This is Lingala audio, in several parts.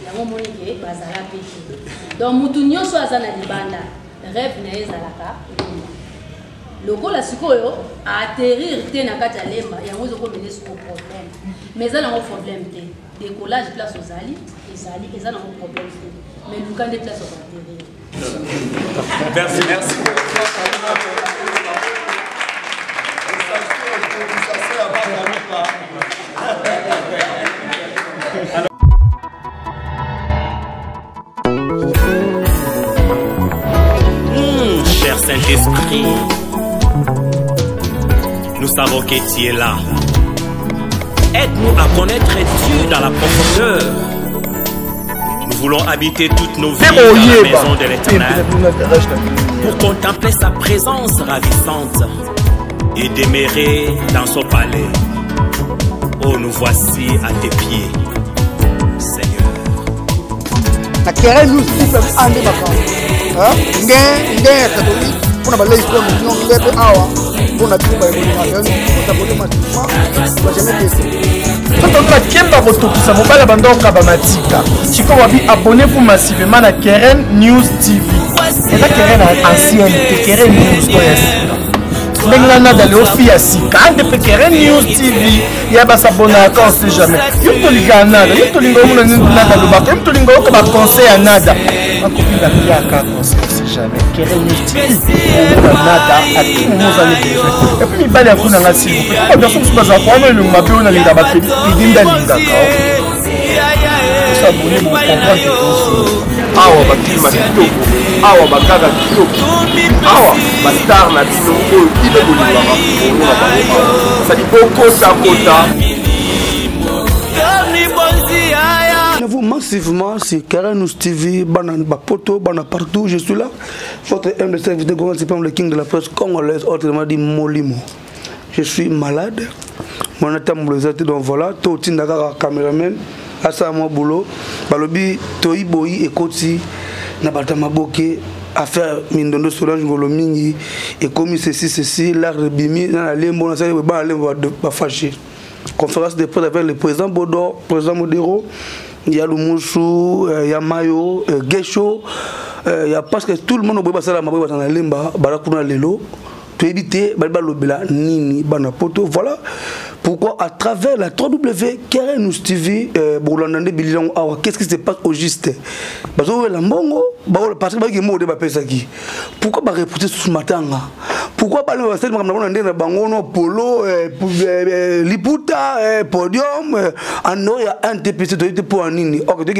yango monike bazala pete donc mutu nyonso aza na libanda rêve na ezalaka lokola sikoyo atterrir te na kati ya lemba yango ezokomene siko problème mais eza nango problème te décollage place ozali ezali eza nango problème te mais luka nde place okoatterrir. Merci, merci. Cher Saint-Esprit, nous savons que tu es là. Aide-nous à connaître Dieu dans la profondeur. Nous voulons habiter toutes nos vies dans la maison de l'Éternel pour contempler sa présence ravissante et demeurer dans son palais. Oh, nous voici à tes pieds, Seigneur. La Keren nous dit que André Bakan, pour la liste de awa, pour la troupe pour s'abonner massivement, va jamais baisser. Quand on a Kemba Rotokisa, mobile Bandoka Bamatika, Chico Wabi, abonnez-vous massivement à Keren News TV. Et là, Keren ancienne, Keren News, Benglana d'aller au Fiasi, quand de Keren News TV, il y a pas s'abonner à quand on sait jamais. Il y a tout le gars nada, il y a tout le gars qui nada le bac, il y a tout le gars qui va conseiller à nada. Ma copine a pris à quand on sait jamais. Keren News TV, on a nada à tout moment ça les besoin. Et puis il va aller à coup dans la cible. Pourquoi bien sûr que ça va prendre le mapé on a les dabat, il dit d'aller d'accord. S'abonner pour comprendre que Awa bakili matito, awa bakaka kitoko, awa bastar na bino oyo kile bolingaka kolona bango. Sali boko sakota. Vous massivement, c'est Keren News TV, Bapoto, partout, je suis là. Votre humble service de gouvernement, c'est pas le king de la presse congolaise, autrement dit Molimo. Je suis malade. Mon état me donc voilà, tout le monde caméraman. À ça, mon boulot, Balobi, Toi Boyi et Koti, Nabatama Boke, affaire Mindondo Solange Ngolomingi, et commis ceci, l'art de Bimi, dans la Lembo, on va fâcher. Conférence de presse avec le président Bodo, le président Modero, il y a Lumoussou, il y a Mayo, Gesho, il y a parce que tout le monde va passer dans la Lemba, Barakuna Lelo, tu éviter, Balbalobela, Nini, Banapoto, voilà. Pourquoi à travers la 3W Keren News TV, qu'est-ce qui se passe au juste? Parce que la Mongo, parce que les mots de Bapesaki. Pourquoi pas reporter ce matin? Pourquoi pas le Bangono, Polo, Liputa, Podium, il y a un TPC pour un nini. Ok, il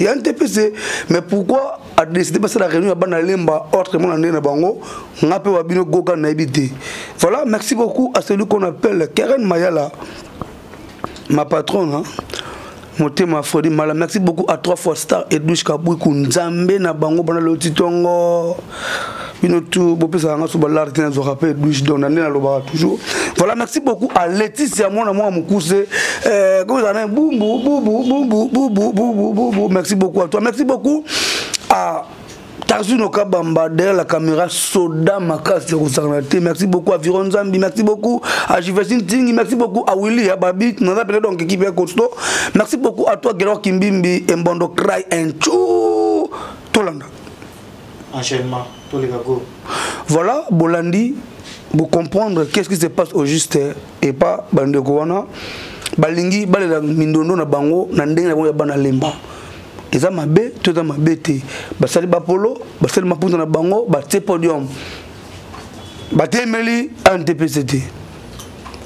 y a un TPC. Mais pourquoi à décider de passer la réunion à Banalemba, autrement en Bango, on a pu Wabino Goka Naibité. Voilà, merci beaucoup à celui qu'on appelle Keren Mayala, ma patronne, hein? Motema Frodi Mala. Merci beaucoup à 3 fois Star Edouche Kabouy Kunzambe na bango bana lo titongo. Binotu bopesa nga suba l'art tena zo rappel Edouche donane na loba toujours. Voilà, merci beaucoup à Laetitia mona moi mukuse comment ça va boubou. Merci beaucoup à toi. Merci beaucoup à Tarzuno Kabamba derrière la caméra Soda Makas de Rosanate. Merci beaucoup à Viron Zambi, merci beaucoup à Jivesin Ting, merci beaucoup à Willy à Babi, nous avons donc équipe Costo. Merci beaucoup à toi Gero Kimbimbi, Mbondo Cry and Chou Tolanda. Enchaînement, Tolegago. Voilà, Bolandi, pour comprendre qu'est-ce qui se passe au juste et pas Bandekowana. Balingi, Balela Mindondo na Bango, Nandeng na Bana Lemba. Eza mabe, tout ça mabe te. Basali bapolo, basali maputa na bango, baté podium. Baté meli NTPCT.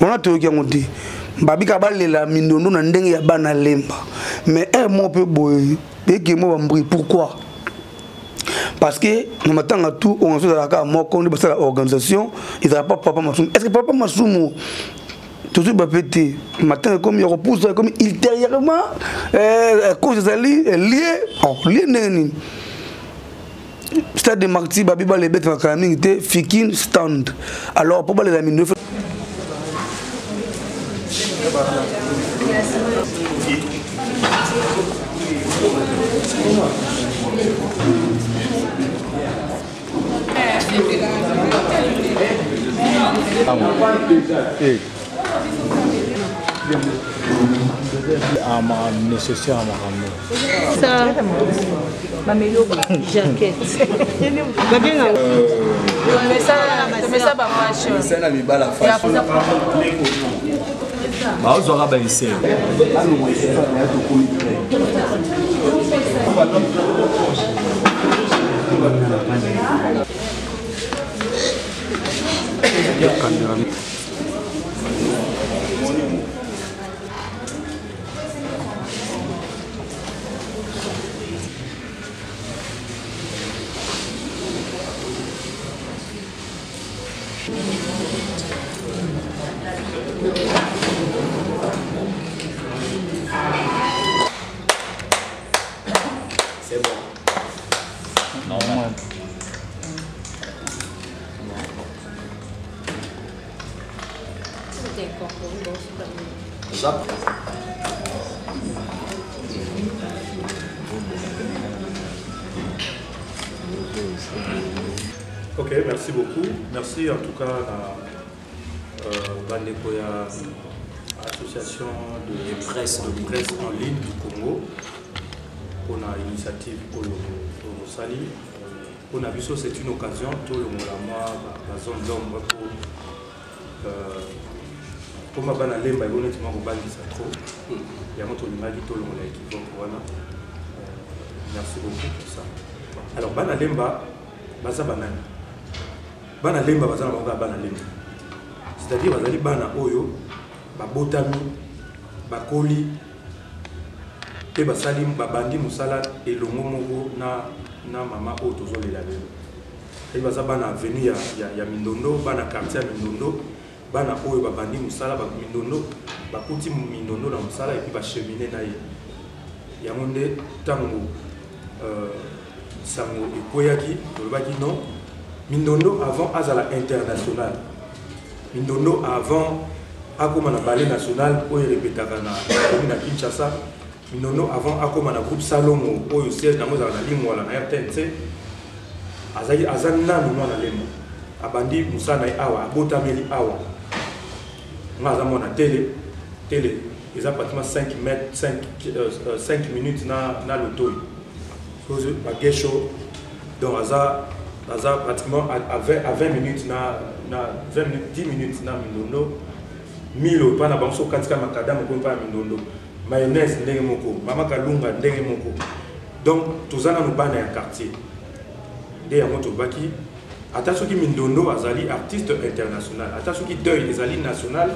On a tout qui a monté. Babika balela Mindondo na ndenge ya bana lemba. Mais un mot peu boy, et que moi m'brille. Pourquoi? Parce que nous m'attendons à tout, on se dit à moi qu'on est la organisation, il n'y a pas papa Massoumou. Est-ce que papa Massoumou tout de suite pété matin comme il repousse comme ultérieurement cause des liés stade de Marty Babiba les bêtes calaming était fikin stand alors pour les amis neuf nécessaire à ma ça mamelo jaquette mais ça va marcher c'est na mibala fashion ba ozora ba essayer c'est bon. Normal. Ok, merci beaucoup. Merci en tout cas à Bandekoya, association de presse en ligne du Congo, pour l'initiative pour le Sali. Pour Nabiso, c'est une occasion, tout le monde la zone d'ombre pour ma banane, il y a honnêtement au bal qui trop. Il y a tout le monde qui voilà. Merci beaucoup pour ça. Alors, Banalemba, Baza Banane. Banalemba, Baza Banalemba. C'est-à-dire, Bazali Bana Oyo, Babotami, Bakoli, et Basalim, Babandi Moussala, et le Momogo, na Mama Otozo les labels. Et Baza Bana venu, il y a Mindondo, Bana quartier Mindondo, Bana Oyo, Babandi Moussala, Mindondo, Bakuti Mindondo dans Moussala, et puis Bacheminer Naï. Il y a mon dé, Tango. Sango et Koyaki, non. Mindondo avant Azala International. Mindondo avant Akomana Ballet National, où il répéta na Kinshasa. Mindondo avant Akomana Groupe Salomo, où il siège dans la ligne ou la RTNC. Azana nous na lemo. Abandi Moussa na Awa, Abotameli Awa. Moi azamo na télé. Ils ont pratiquement 5 minutes na l'auto. Donc, pratiquement à 20 minutes, 10 minutes, na Mindondo. Milo, pas na banso, katika makadam, on pas Mindondo. Mayonnaise, ndenge moko. Mama kalunga, ndenge moko. Donc, tout ça, nous banne un quartier. Dès à mon baki, attention qui Mindondo, azali artiste international. Attention qui deuil, azali national,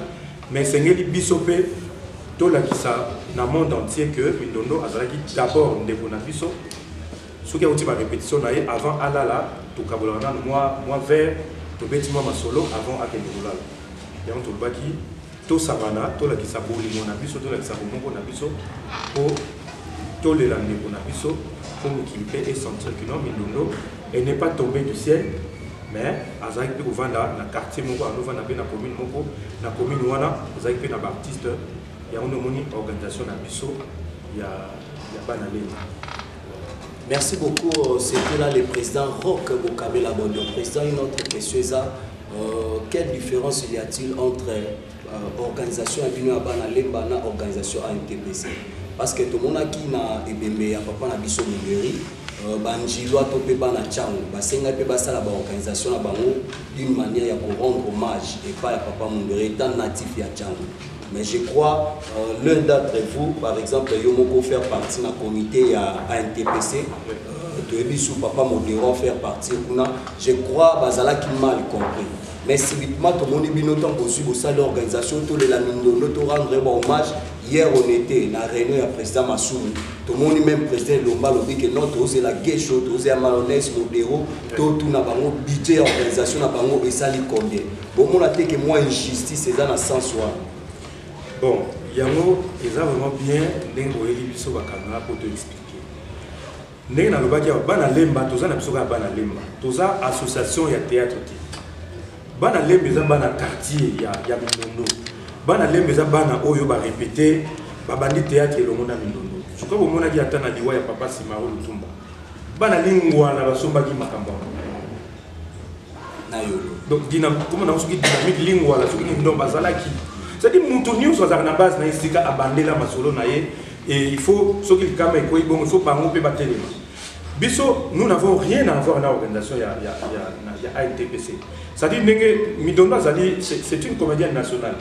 mais c'est ngeli bisopé, tout là qui ça, dans le monde entier que Mindondo, azali d'abord, ndeko na biso. Ce qui a été ma répétition avant Alala, tout Kabolana, moi vers, tout bêtiment ma solo avant Akendoulal. Il y a un tout baki, tout Savana, tout la qui s'aboli mon abisso, tout la qui s'aboli mon abisso, pour tout les landais mon abisso, pour nous qui et sentir que non, Mindondo, elle n'est pas tombée du ciel, mais Azaïk peut vendre dans le quartier, on va dans la commune, dans la commune, Azaïk peut dans l'artiste, il y a une organisation abisso, il y a Banalé. Merci beaucoup. C'était là le président Roch Bokabela Bondo. Président, une autre question est quelle différence y a-t-il entre organisation Abino Abana Lemba et organisation ANTPC? Parce que tout le monde a qui na ebembe ya papa na biso Mungeri, banjilwa to pe bana chango, basenga pe basala ba organisation na bango d'une manière ya ko rendre hommage et pas ya papa Mungeri étant natif ya chango. Mais je crois, l'un d'entre vous, par exemple, Yomoko faire partie d'un comité à NTPC, Toebisou Papa Modéron faire partie, je crois Bazala qui mal compris. Mais subitement, tout le monde est bien autant possible au sein de l'organisation, tout le Mindondo, tout rendre hommage. Hier, on était dans la réunion du président Massoumi. Tout le monde, même président Lomba, dit que non, tout c'est la guécho, tout c'est la mayonnaise, Modéron, tout n'a pas de budget, organisation n'a pas de sali combien. Bon, on a dit que moi, injustice, c'est dans le sens où. Bon, Yango, ils ont vraiment bien pour te expliquer. Nous avons dit que nous avons association et théâtre. Nous avons un quartier, il y a Mindondo. Nous avons répété, nous avons théâtre et le monde à Mindondo. Je crois que nous avons dit que nous avons papa Simaro Lutumba. Nous avons dit que nous avons Makamba. Donc, comment nous avons dit que nous avons dit c'est-à-dire Moutounio soit à la base na isika abandé la masolo na et il faut ce qu'il kama et il faut pas ngompe bateli. Biso, nous n'avons rien à voir dans l'organisation, il y a ANTPC. C'est-à-dire, Midondo c'est une comédienne nationale.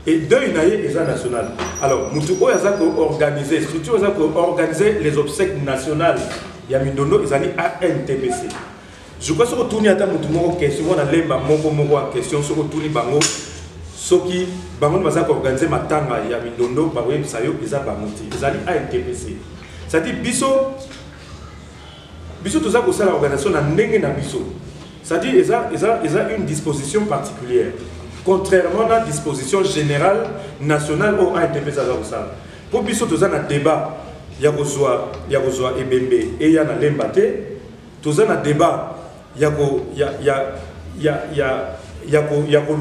Et deux, il y a national. Alors, nous avons organisé, structure, organiser les obsèques nationales. Il y a Midondo, ils ont ANTPC. Je crois que si on tourne à ta question, on a une question, si on tourne bango, ceux qui ont organisé ma tanga, il y a Midondo, ils ont ANTPC. C'est-à-dire, Biso, tout ça pour ça l'organisation n'a pas biso. C'est-à-dire ils ont une disposition particulière. Contrairement à la disposition générale nationale au ANTPC ça. Pour biso tout ça un débat, il y a besoin Ebembe et il y a na Lembate. Tout ça un débat, il y a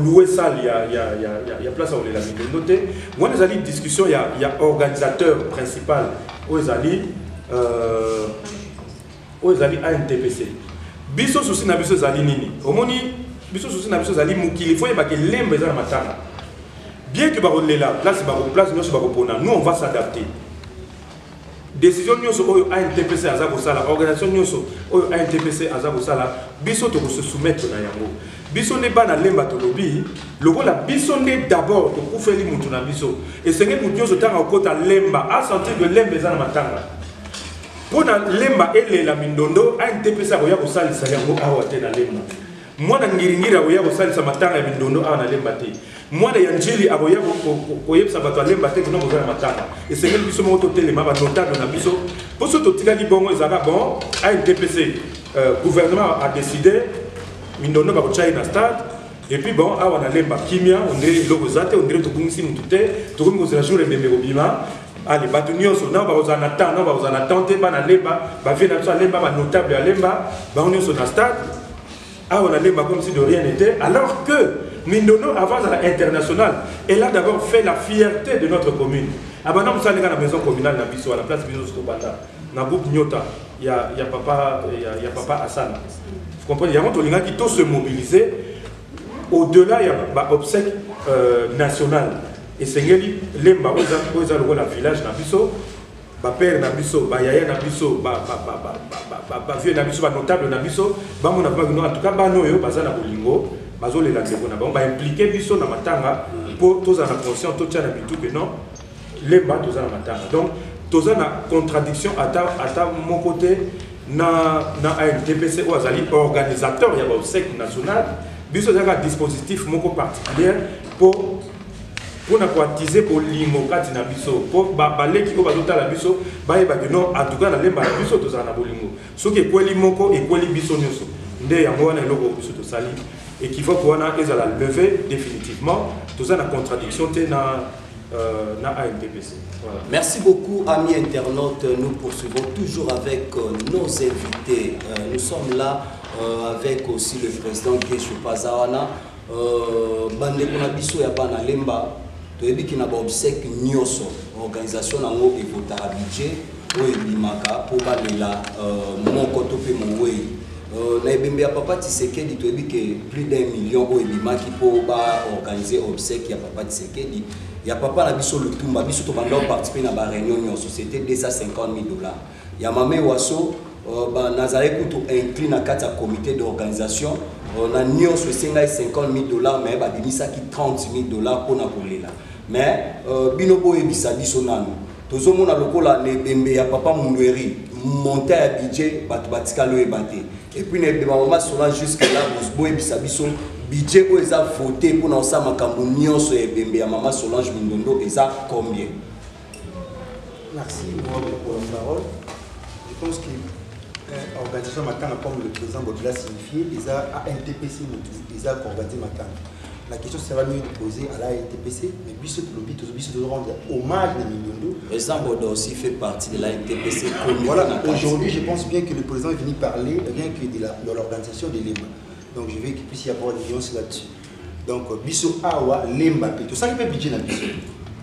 louer salle, il y a place où les amis de noter. Moi nous allons discussion, il y a organisateur principal où ils allaient ANTPC. Biso souci na biso zali nini. Omoni biso souci na biso zali mukili faut yeba que lembe za matanga. Bien que barolle la place nous se bakopona. Nous on va s'adapter. Décision nyoso oyo ANTPC azabo sala, organisation nyoso oyo ANTPC azabo sala, biso to se soumettre na yango. Biso ne ba na lemba to lobi, logo la biso ne d'abord to kufeli mutu na biso. Et c'est que mutu nyoso tanga okota lemba, a sentir que lembe za na matanga. Pour lemba et la mindondo, ANTPC a osali sa yango awate na lemba. Moi na ngiringira oya osali sa matanga ya mindondo awa na lemba te. Moi na yanjili aboya koyebsa bato lemba te kuna bozala matanga. Et c'est même biso moto telema ba notable na biso. Pour ce to tikali bongo ezaka bon, ANTPC gouvernement a décidé mindondo ba kochai na stade. Et puis bon, awa na lemba kimia, on dirait logo zate, on dirait to bungisi mutute, to ko kozala jour mbembe obima. Allez, Batunio, on va attendre, on lemba, notable à lemba, on est sur la stade, on a lemba comme si de rien n'était, alors que Mindono avance à l'international, elle a d'abord fait la fierté de notre commune. Avant nous sommes à la maison communale à la place de Scobanda, dans le groupe Nyota, il y a papa Hassan. Vous comprenez, il y a un gens qui tous se mobiliser. Au-delà, il y a un obsèque national. Et c'est lemba oza lokola village na biso ba père na biso ba yaya na biso ba vieux na biso ba notable na biso ba mona ba en tout cas ba noyo baza na bolingo bazolela ndeko na ba impliquer biso na matanga pour toza na conscience to tcha na bitu que non lemba toza na matanga. Donc toza na contradiction ata mon côté na ANTPC ou azali organisateur ya ba obsèque national biso za dispositif moko particulier pour attiser pour l'imokati na biso pour baleki ko bazota la biso ba yeba que non en tout cas na lemba na biso to za na bolingo soki ekweli moko ekweli biso nyoso nde yango wana eloko biso to sali et qu'il faut qu'on a ezala lever définitivement to za na contradiction te na ANTPC. Voilà. Merci beaucoup amis internautes, nous poursuivons toujours avec nos invités. Nous sommes là avec aussi le président Geshu Pazawana bande kuna biso ya bana lemba toyebi ki na ba obsèque nyoso organisation nango evota budget oyo bimaka po balela moko to pe mowe na ebembe ya papa Tshisekedi toyebi ke plus d'1 million oyo bimaki po ba organiser obsèque ya papa Tshisekedi ya papa na biso lutumba biso to banda participer na ba réunion nyoso c'était $250,000 ya mame waso nazare kuto inclus na kati ya comité d'organisation na nyonso esengai $50,000 mais babimisaki $30,000 pour na kolela mais bino boyebisa biso nanu tozomona lokola na ebembe ya papa Mundweri monter ya budget bato batikalo ebate et puis na ebembe mama Solange jusque là boyebisa biso budget oyo eza voté pour na osala makambo nyonso ya ebembe ya mama Solange Mindondo eza combien? Merci pour la parole. Je pense que l'organisation Matanga, comme le président Bodila signifié, ils ont ANTPC, ils ont organisé Matanga. La question sera mieux de poser à la ANTPC, mais Bissot Lobby, de rendre hommage à Mindondo. Le président Bodila aussi fait partie de la ANTPC. Voilà, aujourd'hui, je pense bien que le président est venu parler rien que de l'organisation de l'EMA. Donc je veux qu'il puisse y avoir des nuances là-dessus. Donc Bissot Awa, l'EMA, tout ça, il peut budget dans Bissot.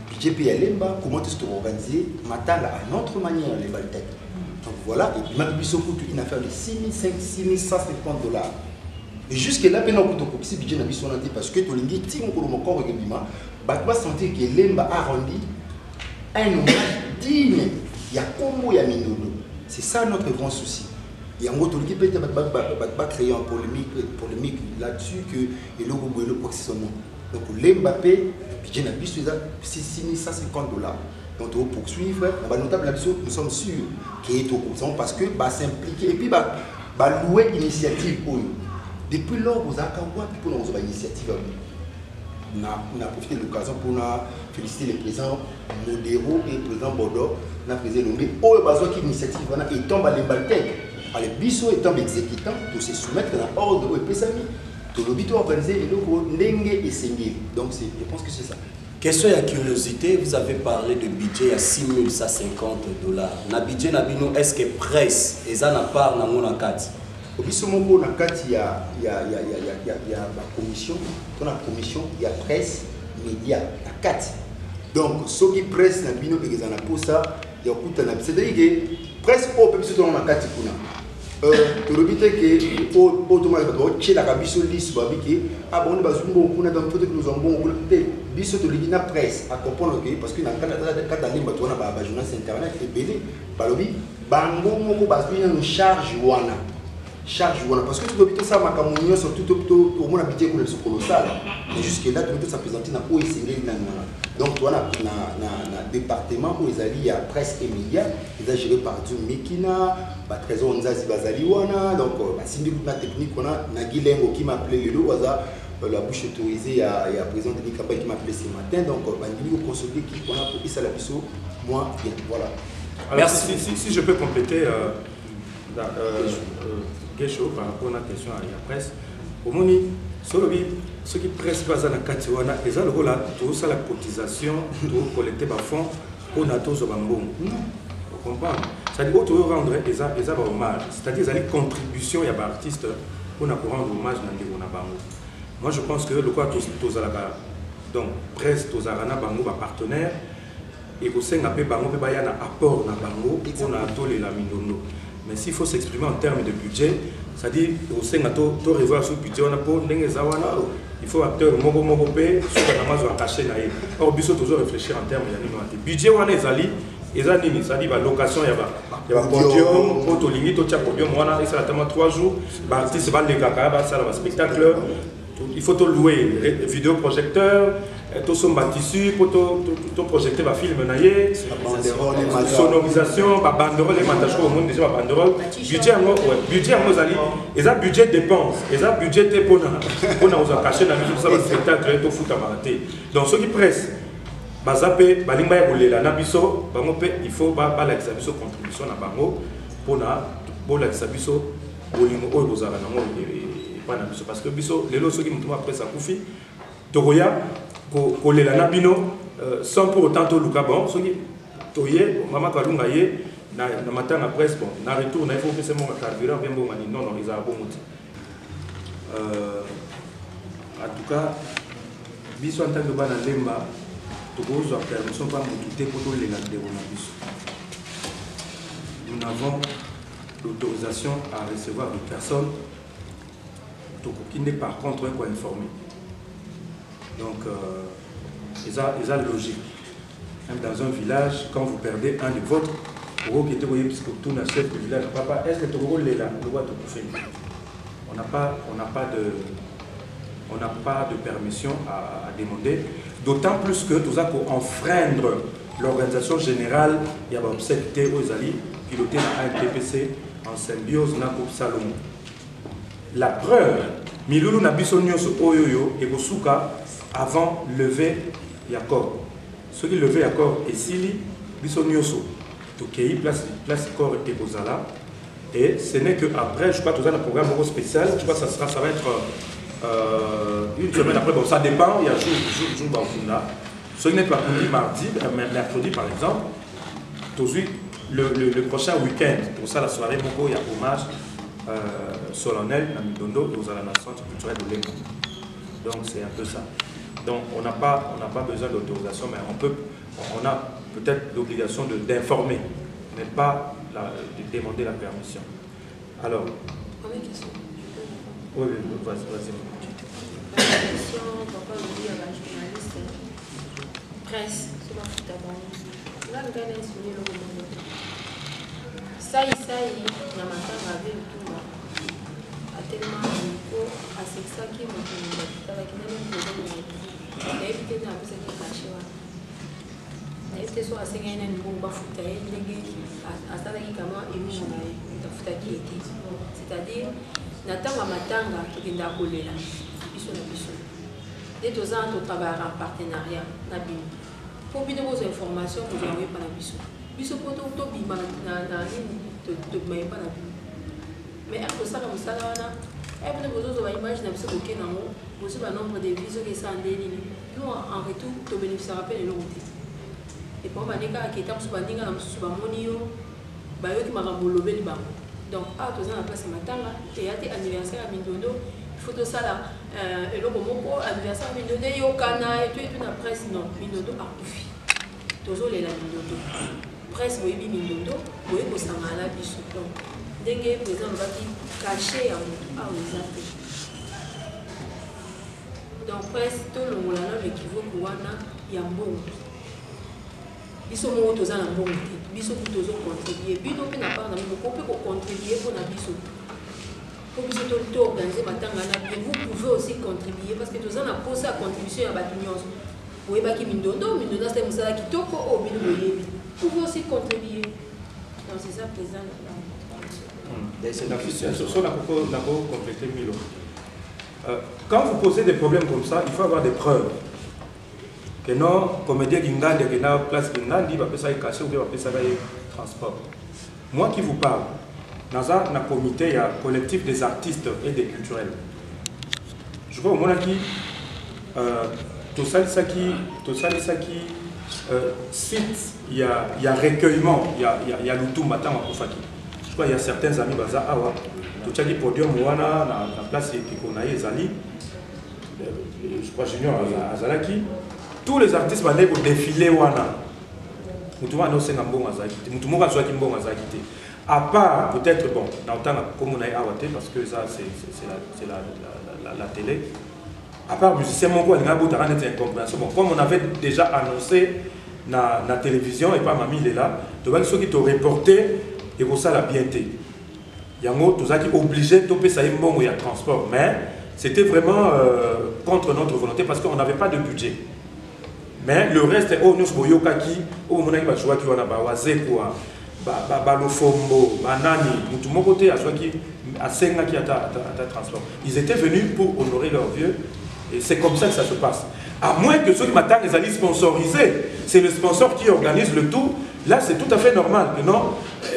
Budget puis à l'EMA, comment est-ce qu'on organise Matanga à notre manière, les balles-têtes. Donc voilà, et puis même Bissot coûte une affaire de $6,150. Et jusque-là, on a un budget parce que tu as dit que tu vas sentir que Lemba a rendu un hommage digne. Il y a Kombo, il y a Mindondo. C'est ça notre grand souci. Il y a un autre qui peut créer une polémique là-dessus que le logo est le positionnement. Donc l'Mbappé, budget n'a plus c'est 6150 $. Donc on va poursuivre. Nous sommes sûrs qu'il est au courant parce que va s'impliquer et puis va louer l'initiative. Depuis lors, vous avez pour nous avoir une initiative. On a profité de l'occasion pour féliciter les présidents Modero et le président Bordeaux. On a président nommé au besoin qui l'initiative et tombe à l'embaltec. Alors, Bisso étant exécutant, de se soumettre dans l'ordre et Pessami. Tout le but organisé et le Nenge et Sengil. Donc, je pense que c'est ça. Question de curiosité, vous avez parlé de budget à 6150 $. Na budget na bino, est-ce que presse et ça n'a pas dans mon encadre? Au Bissomoko, il y a la commission, dans la commission, il y a presse, médias, la 4. Donc, ceux qui presse, il y a pour ça, il y a c'est-à-dire que presse, au peu dans la 4. Tu le dis que automatiquement, tu la cabisso liste, ah bon, nous avons fait que nous avons bon, biso tu le dis la presse, à comprendre que parce que dans le cas de l'imba, tu as un journal internet, et belé, balobi, bango, moko, parce qu'il y a une charge wana. Charge parce que tu dois ça ma camoufle sur tout au moins habité pour le colossal et jusque là tu peux ça présenter dans où donc toi na département où ils allaient à presse et médias ils ont géré par du Mekina ba trésor nzazi bazali wana donc ba syndicat na technique on a na Guilengo qui m'appelait le waza la bouche autorisée à président de Nikamba qui m'appelait ce matin donc ba niveau consulter qui on a pour ça la biso moi bien voilà. Alors si je peux compléter quelque chose par rapport à la question à la presse. Au moins, ceux qui pressent pas à la Katiwana, ils ont le rôle de la cotisation, de collecter des fonds pour tous les bambous. Vous comprenez? C'est-à-dire qu'ils vont rendre des hommages, c'est-à-dire qu'ils ont une contribution à l'artiste pour rendre hommage à les bambous. Moi, je pense que le quoi tous donc presse, tous les bambous partenaires, et que c'est un peu bambou, il y a un apport dans bambou pour tous les Mindondo. Mais s'il faut s'exprimer en termes de budget, c'est-à-dire au sein de revoir ce budget, il faut acteur Mogo P, sur la masse à cacher. Or, il faut toujours réfléchir en termes de budget. C'est-à-dire la location, il y a un podium, il y a un podium, il y a 3 jours, l'artiste va le spectacle, il faut louer vidéoprojecteur. Tout son tissu pour tout projeter le film, sonorisation, banderole, les montages au monde déjà banderole, budget ils ont budget dépenses, ils ont budget pour nous cacher dans le spectacle tout foot à marathé. Donc ceux qui pressent, bazapé, balimba bolela na biso, il faut ba la biso contribution na bango pour la biso bolingo oyo bozala na mo pas na biso parce que biso lelo ceux qui mutu après ça kufi tokoya kolela na bino sans pour autant to luka bon soki toye mama kalunga ye na matin na presse bon na retour na il faut que c'est mon carburant bien bon mani non ils a bon mouti en tout cas biso en tant que bana lemba to gozo a permission pas mututé pour to lela de na biso nous avons l'autorisation à recevoir des personnes to qui n'est par contre quoi informer. Donc, ils ont logique. Même dans un village, quand vous perdez un de vôtres, vous qui êtes tout le chef du village, papa, est-ce que tu es là? On n'a pas de permission à demander. D'autant plus que tout ça pour enfreindre l'organisation générale, il y a un secteur où ils allaient piloter la ANTPC en symbiose avec Salomon. La preuve, Milulu n'a biso nyoso oyoyo et Bosuka avant lever Yacob. Ceux qui levaient Yacob et Sili, biso nyoso. Tokei place corps et Bozala. Et ce n'est qu'après, je crois que tout ça un programme spécial. Je crois que ça va être une semaine après. Bon, ça dépend. Il y a jour Bafuna. Ce qui n'est pas mardi, mercredi par exemple. Le prochain week-end, pour ça la soirée, il y a hommage solennel à Mindondo, aux la centre culturel de Léman. Donc c'est un peu ça. Donc on n'a pas besoin d'autorisation, mais on a peut-être l'obligation d'informer, mais pas de demander la permission. Alors. Oui, vas-y. Papa dit à la journaliste, presse, c'est ma faute à bon. Là, le gars est soumis le moment. Ça, il y a ma femme avec tout. A tellement à c'est ça qui m'a dit, il a évité d'un peu ce qui est caché. Il a évité soit à 5 ans, il a foutu, à ça, il a foutu. C'est-à-dire, Natanga Matanga, qui est à Kolela. Dès que vous travaillez en partenariat, pour bien vos informations, vous n'avez pas la biso. Biso pour tout le monde, mais après ça, vous savez, vous avez l'image de ce que vous avez un nombre de visos qui sont en ligne. Nous, en retour, vous bénéficiez de l'autre. Et pour les gens qui sont en ligne, vous avez un donc, à tous la place matin, et il y a des anniversaires à Mindondo. Il faut tout ça là. Et le moment anniversaire à Mindondo, il y a Cana et tout la presse. Non, Mindondo a profité. Toujours les Mindondo. Presse, vous voyez Mindondo, vous voyez que ça m'a la biche. Donc, dès que le président va cacher à vous donc, presse, tout le monde a l'équivoque, il y a un bon. Ils sont morts tous en bon côté. Ils sont tous contribués. Ils n'ont pas part on peut contribuer pour la biso. Pour que vous organiser vous pouvez aussi contribuer parce que tous en a posé la contribution à la Vous voyez pas qui Mindondo c'est un salaire qui toko au Vous pouvez aussi contribuer. Donc c'est ça président. Quand vous posez des problèmes comme ça, il faut avoir des preuves. Que non, comédien qui n'a pas place qui n'a pas ça caché ou bien ça transport. Moi qui vous parle, dans un comité, il y a un collectif des artistes et des culturels. Je vois au moins qui tout ça qui site, il y a recueillement, il y a l'outou matin en Koufaki. Je crois qu'il y a certains amis baza awa, tout ça qui podium ouana na place qu'on a ezali. Je crois Junior Azalaki. Tous les artistes vont défiler wana. Moutouma no senga mbonga zakite. Moutouma soit qui mbonga zakite. À part peut-être bon, dans le temps comme on a awate parce que ça c'est la télé. À part musicien mon quoi, il y a beaucoup d'incompréhension. Bon, comme on avait déjà annoncé na télévision et pas mamie il est là, donc ceux qui t'ont reporté et pour ça la bienté. Yango tout ça qui obligé de payer ça mbongo il y a transport, mais c'était vraiment contre notre volonté parce qu'on n'avait pas de budget. Mais le reste, nous sommes qui, nous sommes qui wana bawaze quoi, balofombo, banani, tout mon côté à qui à Senga qui a transport. Ils étaient venus pour honorer leurs vieux et c'est comme ça que ça se passe. À moins que ceux qui m'attendent les allaient sponsoriser, c'est le sponsor qui organise le tout. Là, c'est tout à fait normal. Non,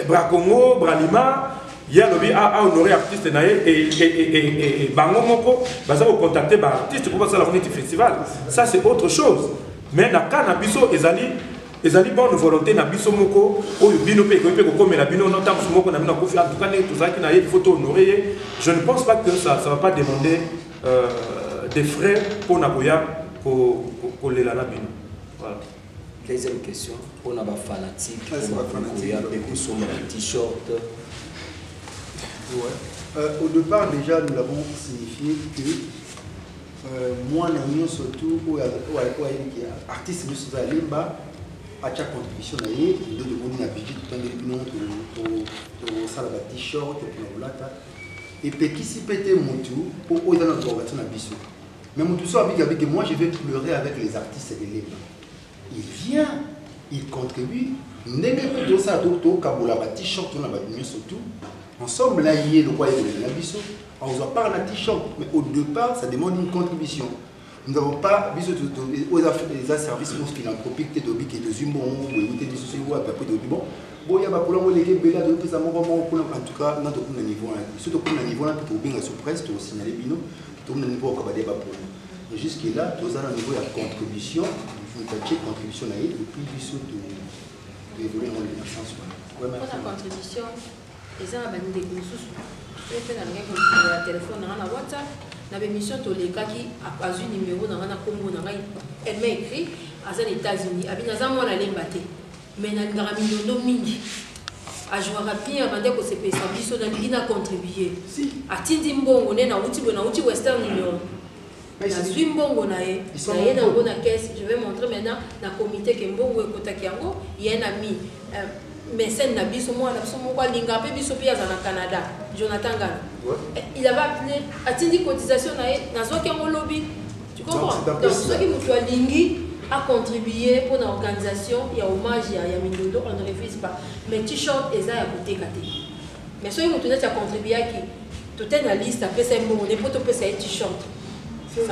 Bracongo, Bralima. Il y a le à honorer artiste et Bango Moko, vous allez contacter les artistes pour passer à la festival. Ça, c'est autre chose. Mais dans le cas de Nabiso, ils ont bonne volonté, Nabiso Moko, ou Bino Peko, comme la Bino, non, tant que Moko, Nabino Kofi, en tout cas, tout ça qui n'a pas photo honorée. Je ne pense pas que ça ne va pas demander des frais pour Naboya, pour les Lanabino. Voilà. Deuxième question, pour les fanatiques, pour les t-shirts. Ouais. Au départ, déjà, nous l'avons signifié que moi, nous surtout, artiste, nous sommes allés à chaque contribution, nous devons un budget pour ça, la t-shirt, pour la et puis qui s'y pétait mon tour pour notre organisation à Bissou. Mais mon tout avec moi, je vais pleurer avec les artistes de l'Emba. Il vient, il contribue, n'est même pas ça, d'autres, Kaboula, t-shirt, on a surtout. Ensemble, là, il y a le royaume de la Bissau. On ne voit pas un t-shirt, mais au départ, ça demande une contribution. Nous n'avons pas besoin de services philanthropiques, de Zumbo, de sociaux, à peu près de bon. Bon, il y a pas pour les Bella de plus en tout cas, notre niveau, surtout pour le niveau là, pour bien sous presse, pour signaler Bino, tout le niveau au Kabadé pour nous. Et jusque-là, tous à niveau de la contribution, une petite contribution là, et puis Bissau de évoluer dans le sens. Pour la contribution, les gens ont des ressources. Je fais un téléphone, un WhatsApp, une émission qui a un numéro dans un Congo, elle m'a écrit aux États-Unis. Mais il y a un million de mingi. ajouera bien avant de se payer sa biso dans l'ina contribuer atindi mbongo ne na uti Western Union na zimbongo na ye na ngo na caisse. Je vais montrer maintenant na comité que mbongo ekota kiango y a un ami mécène na biso moi na biso moko linga pe biso pia na Canada Jonathan Gana il avait appelé atindi cotisation na ye na zo kiango lobby. Tu comprends? Donc ceux qui mutu alingi a contribué pour l'organisation, il y a hommage, il y a Mindondo, on ne refuse pas. Mais t-shirt, ils ont écouté. Mais ceux qui ont contribué, tout est dans la liste, après c'est bon, on n'est pas tout ça t-shirt. C'est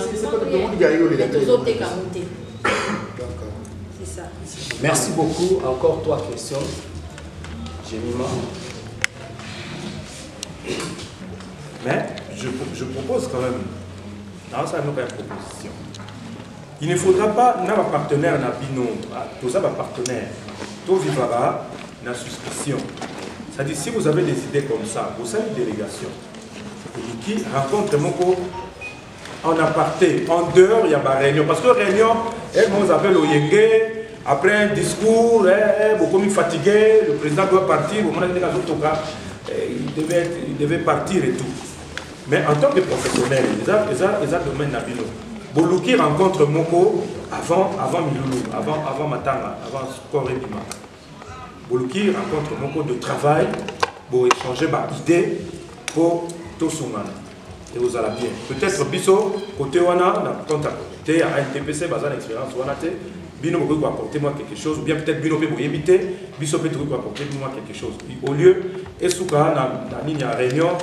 ça. Merci beaucoup. Encore 3 questions. Jemima. Mais je propose quand même, dans ça, nous avons une proposition. Il ne faudra pas, nous avons un partenaire, tout ça, un partenaire, tout vivra dans la suspicion. C'est-à-dire, si vous avez des idées comme ça, vous avez une délégation qui rencontre en aparté, en dehors, il y a une réunion. Parce que réunion, vous appelle au Yenge, après un discours, beaucoup plus fatigué, le président doit partir, il devait partir et tout. Mais en tant que professionnel, ils ont domaine d'abino. Boluki rencontre Moko avant Miloulou, avant Matanga, avant Corée Bima. Boluki rencontre Moko de travail pour échanger des idées pour tout son monde. Et vous allez bien. Peut-être Bisso, côté Wana, côté ANTPC, basé l'expérience Wanate, Bino peut apporter moi quelque chose, ou bien peut-être Bino peut éviter, Bisso peut apporter moi quelque chose. Au lieu, et souka na ligne à réunion,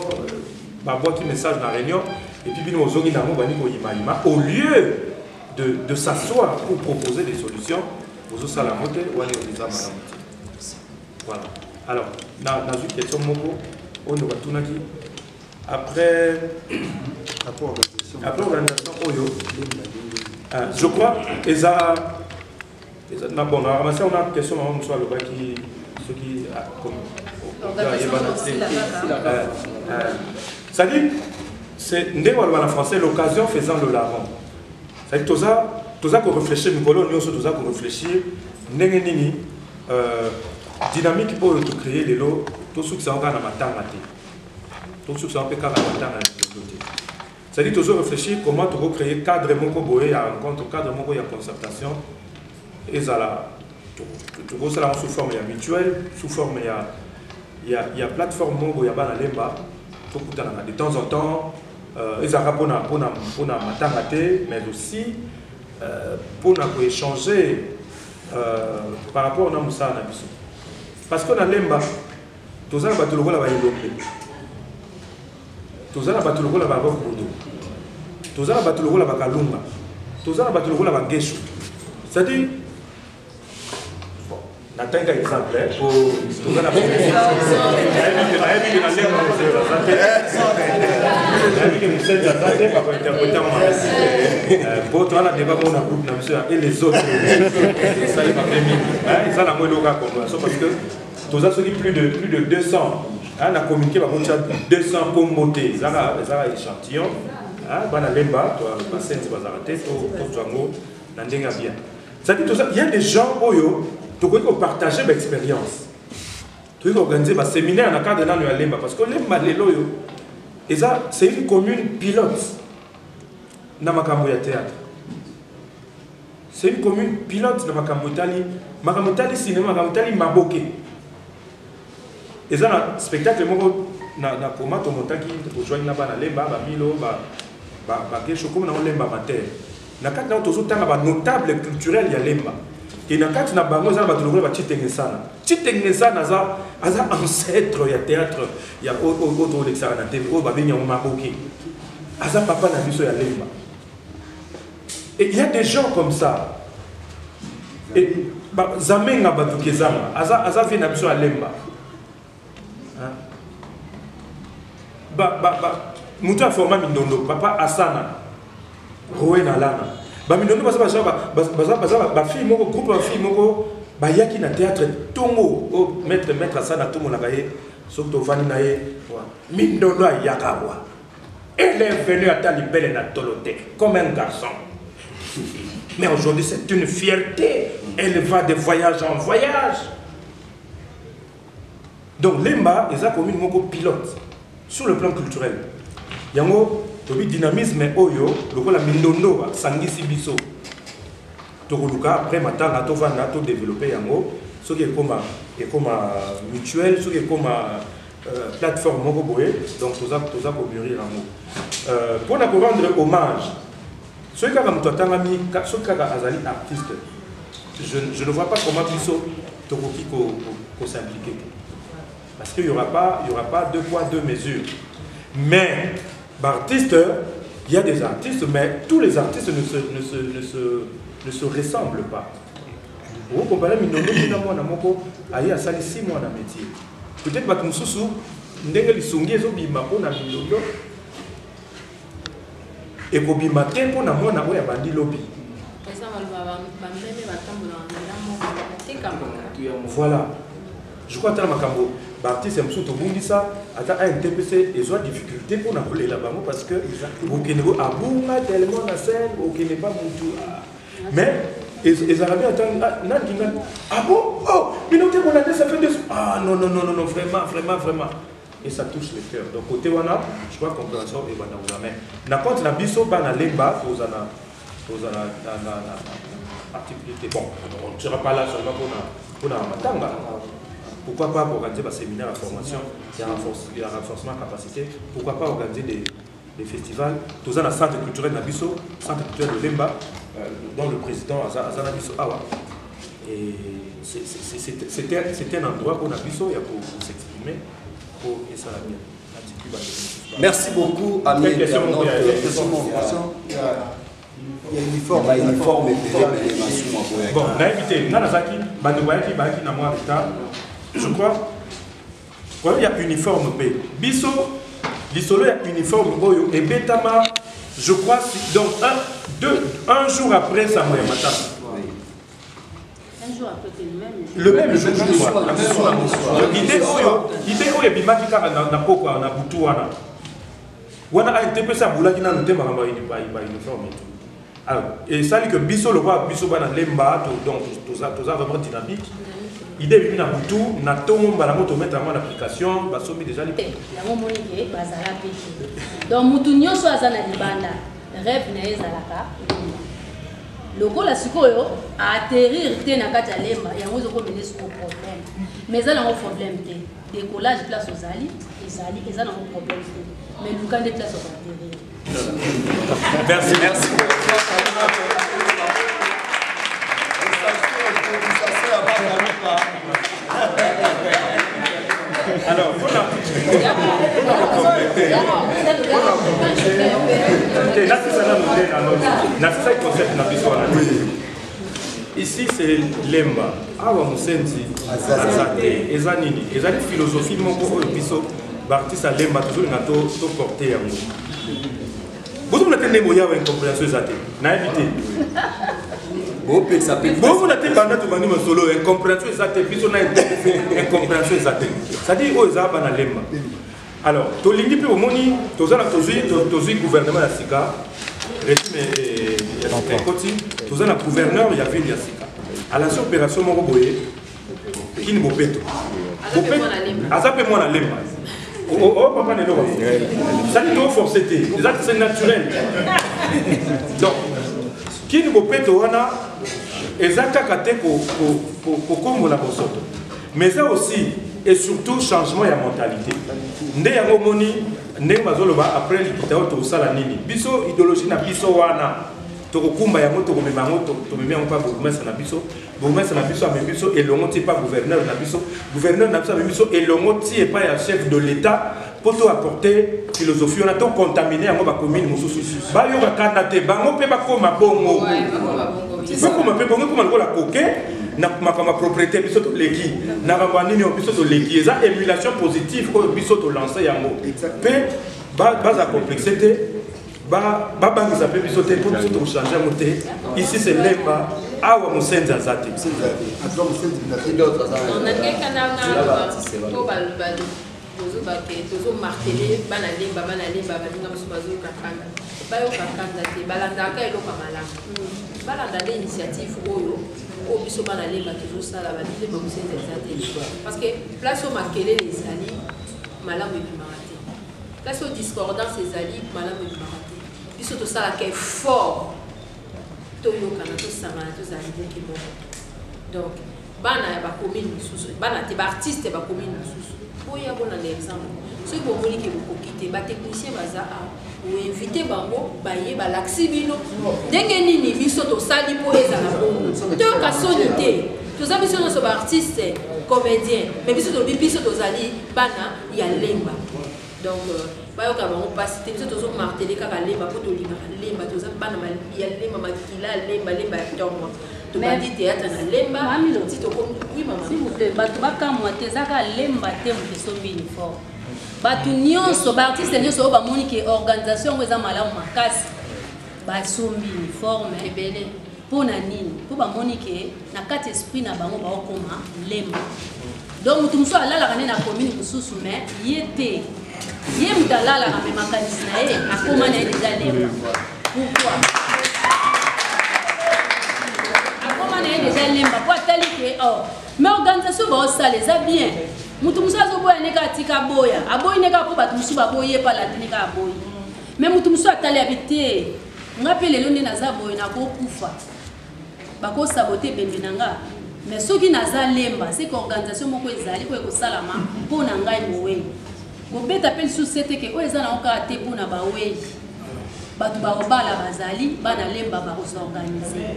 ma boîte message dans la réunion, et puis Bino Zongi Namo Bani Koyima, au lieu de s'asseoir pour proposer des solutions, vous aussi la montée ou aller au Madame. Voilà. Alors, dans une question Moko, on va tout dire. Après l'organisation Oyo, je crois, bon, on a ramassé une question à M. Aloba qui c'est-à-dire, c'est en français l'occasion faisant le larron. C'est-à-dire, tout ça qu'on réfléchit, nous voulons tout ça qu'on réfléchit, dynamique pour créer les lots, tout ce qui s'en va dans ma tête. Tout ce qui s'en va dans ma tête. C'est-à-dire, toujours réfléchir comment tu peux créer cadre moko boye à rencontre, cadre moko à concertation, et ça là, tu peux ça sous forme mutuelle, sous forme il y a plateforme moko il y a ban lemba, de temps en temps, et ça pour na matangate, mais aussi pour échanger par rapport à Moussa Nabiso. Parce qu'on a lemba, tout ça va te le voir là-bas tout ça va te le voir là-bas tout ça va te le voir là-bas Kalunga, tout ça va te le voir là-bas Geshu. C'est-à-dire, n'attends qu'un exemple pour tout ça la et les autres, ça il m'a permis, ça la moins local parce que tout ça c'est plus de 200. On a communiqué par contre 200 pour monter, ça a échantillon. Il y a des gens qui ont partagé l'expérience. Qui ont organisé un séminaire dans le cadre de Lemba. Parce que Lemba, c'est une commune pilote dans le théâtre. C'est une commune pilote dans Makamotali. Makamotali cinéma, Makamotali Maboke. Et ça, un spectacle, na comment tu montes qui rejoignent là-bas dans Lemba, Milo, Bagesho, comme dans Lemba Mater. Na kati na tozo tanga ba notable culturel ya Lemba. Et na kati na bango za ba tuloko ba Chitengesana. Chitengesana za ancêtre ya théâtre ya auto lexara na TV o ba benya Maboke. Aza papa na biso ya Lemba. Et il y a des gens comme ça. Et zamenga batukezama aza vient na biso ya Lemba. Mouta format Mindondo, papa Asana, Rowena Lana. Mindondo, ba fille moko, groupe de filles moko, ba yaki na théâtre Tongo, maître Asana Tongo na baye, surtout Vani naye, Mindondo a yakawa. Elle est venue à Talibel et na Tolote, comme un garçon. Mais aujourd'hui, c'est une fierté. Elle va de voyage en voyage. Donc Lemba est comme une pilote sur le plan culturel. Il y a un dynamisme oyo, le mindondo sangisi biso. Après maintenant, on va développer yango, ce qui est comme mutuel, ce qui est comme plateforme donc tout ça pour mûrir yango. Pour rendre hommage, ceux qui ont azali artiste, je ne vois pas comment biso tokoki ko s'impliquer. Parce qu'il n'y aura pas 2 poids 2 mesures. Mais, il y a des artistes, mais tous les artistes ne se ressemblent pas. Vous comparez Mindondo qui a à sali 6 mois dans le métier. Peut-être que Moussoussou, ndenge lisongi ezobima mpona Mindondo ekobima te mpona mwana oyo abandi lobi. Voilà. Je crois que Makambo, l'artiste est tout bon ça, a un TPC et soit difficulté pour n'appeler là-bas parce que vous qui n'avez pas abouma tellement la scène, vous qui n'avez pas beaucoup. Mais les Arabiens attendent, ah bon, oh, mais non, on a dit ça fait 2 ah non, vraiment. Et ça touche le cœur. Donc côté wana, je crois qu'on peut en sortir et wana mais n'importe la biso ban à lemba aux activités. Bon, on ne sera pas là seulement pour la matanga. Pourquoi pas organiser des séminaires de formation, il y a un renforcement de capacité. Pourquoi pas organiser des festivals. Tout ça dans le centre culturel de Nabiso, centre culturel de Lemba, dont le président Azana Biso Awa. Et c'était un endroit pour Nabiso pour s'exprimer. Et ça bien. Merci beaucoup, Ami. Il y a uniforme bon, on a invité Nanazaki, Bandouaki, Baki, Namwa, je crois qu'il y a uniforme B. Biso, l'isolo il y a uniforme Boyo et Betama, je crois, donc un jour après ça m'a matin. Un jour après, c'est le même jour. L'idée où il y a Bimaki na poko na butu wana. Wana a été pesa boulaki na noté maramba uniforme et tout. Alors, et ça dit que Biso le roi Biso bana lemba donc tout ça vraiment dynamique. Idée est na butu na tongo bala moto mettre en application basomi déjà les. La momonike bazala péché. Donc mutu nyonso azana libanda rêve na ezalaka. Lokola sikoyo atterrir te na kati ya lemba yango zoko mener sur problème. Mais ça n'a pas problème te. Décollage place aux ali et ça n'a pas problème te. Mais nous quand des places au atterrir. Merci. Alors, voilà. Ici, c'est Lemba. Awa Musenzi, Azate, Ezanini, Ezani philosophie, mon beau biso, Bartis à Lemba, toujours un ato, tout porté à nous. Vous avez des moyens d'incompréhension, Zate. N'a évité. Vous avez des solo, incompréhension, Zate, biso n'a incompréhension, Zate. Ça dit, oh, Zaba na Lemba. Alors, tu l'indi plus au moni, tu as gouvernement de Sika, régime et Koti, tu as gouverneur de la ville de Sika. À la opération Moroboye, qui ne m'opère pas. Azapé-moi la Lemba. Oh, papa n'est pas. Ça dit, forcé, c'est naturel. Donc, qui ne m'opère pas, Ezakakate pour comme la bosoto. Mais ça aussi, et surtout changement de mentalité. Ndé yango moni ndé bazoloba après l'hôpital to sala nini. Biso idéologie na biso wana. To kokumba yango to komema yango to mema yango pa bourgmestre na biso. Bourgmestre na biso a biso et longo ti pas gouverneur na biso. Gouverneur na biso et longo ti et pas ya chef de l'état pour to apporter philosophie on a to contaminer yango ba commune mususu. Ba yo ka kandate bango pe ba koma bongo. Ba koma pe bongo koma ko la koke. Na ma propriété biso to leki na bambani ni biso to leki eza émulation positive ko biso to lancer yango pe ba za complexité ba bangisa pe biso te pour biso to changer moté ici c'est Lemba awa Musenzi azate on a quelqu'un na ko balbalo toujours martelé bana lemba balinga mosusu bazokakanda bayokakanda te balandaka eloko malamu balanda nde initiative oyo biso bana lemba tozosala babilemba mosenza eza te parce que place oyo makelele ezali malamu ebimaka te place oyo discordance ezali malamu ebimaka te biso tosalaka effort toyokana tosangana tozala ndenge moko donc bana ya bacommune mosusu bana te baartiste ya bacommune mosusu oyo abona na exemple soki bomoni ke bokoki te batechnicien baza oinvite bango baye balakisi bino ndenge nini biso tosali mpo ezala bongo toyoka soni te toza biso nyonso baartiste comédien mais biso tolobi biso tozali bana ya lemba donc bayoka bango mpasi te biso tozomartele kaka lemba mpo tolingaka lemba toza bana ya lemba makila lemba ya ntongo tobandi théâtre na lemba ti tokomi oui mama si moto bato bakamwa te ezaka lemba te moto esombi uniforme bato nyonso baartiste nyonso oyo bamoni ke organisation yango eza malamu makasi basombi uniforme ebele mpo na nini mpo bamoni ke na kati esprit na bango baokoma lemba donc moto mosusu alalaka nde na commune mosusu mais ye te ye moto alalaka me makanisi na ye akoma na ye deja lemba pourquoi déjà lemba po atali ke mais organisation baosala eza bien moto mosusu azoboya neka atika boya aboyi neka mpo bato mosusu baboye pala te neka aboyi mais moto mosusu atali abi te nga mpe lelo nde naza boye nakokufa bakosabote ebembe na nga mais soki naza lemba seke organisation moko ezali po ekosalama mpo na ngai mowei kobeta mpe lisusu ete ke oyo eza nango kaka te mpo na bawei bato bakobala bazali bana lemba bakosorganize